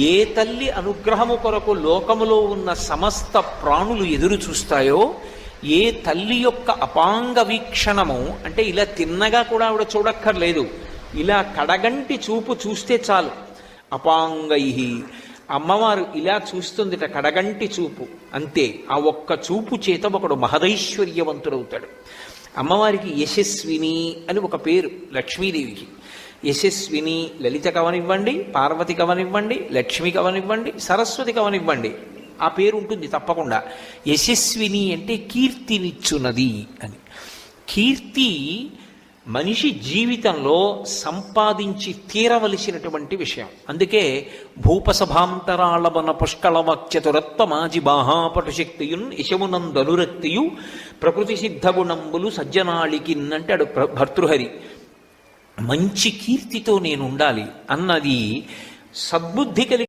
ఏ తల్లి అనుగ్రహము కొరకు లోకములో ఉన్న సమస్త ప్రాణులు ఎదురు చూస్తాయో, ఏ తల్లి యొక్క అపాంగ వీక్షణము అంటే ఇలా తిన్నగా కూడా ఆవిడ చూడక్కర్లేదు, ఇలా కడగంటి చూపు చూస్తే చాలు. అపాంగై అమ్మవారు ఇలా చూస్తుందిట, కడగంటి చూపు అంతే. ఆ ఒక్క చూపు చేత ఒకడు మహదైశ్వర్యవంతుడవుతాడు. అమ్మవారికి యశస్విని అని ఒక పేరు లక్ష్మీదేవికి. యశస్విని లలిత కవనివ్వండి, పార్వతి కవనివ్వండి, లక్ష్మి కవనివ్వండి, సరస్వతి కవనివ్వండి, ఆ పేరు ఉంటుంది తప్పకుండా. యశస్విని అంటే కీర్తినిచ్చున్నది అని. కీర్తి మనిషి జీవితంలో సంపాదించి తీరవలసినటువంటి విషయం. అందుకే భూపసభాంతరాళవన పుష్కళవాక్యతురత్వమాజి బాహాపటుశక్తియున్ యశమునందనురక్తియు ప్రకృతి సిద్ధగుణంబులు సజ్జనాళికిన్ అంటాడు భర్తృహరి. మంచి కీర్తితో నేను ఉండాలి అన్నది సద్బుద్ధి కలిగి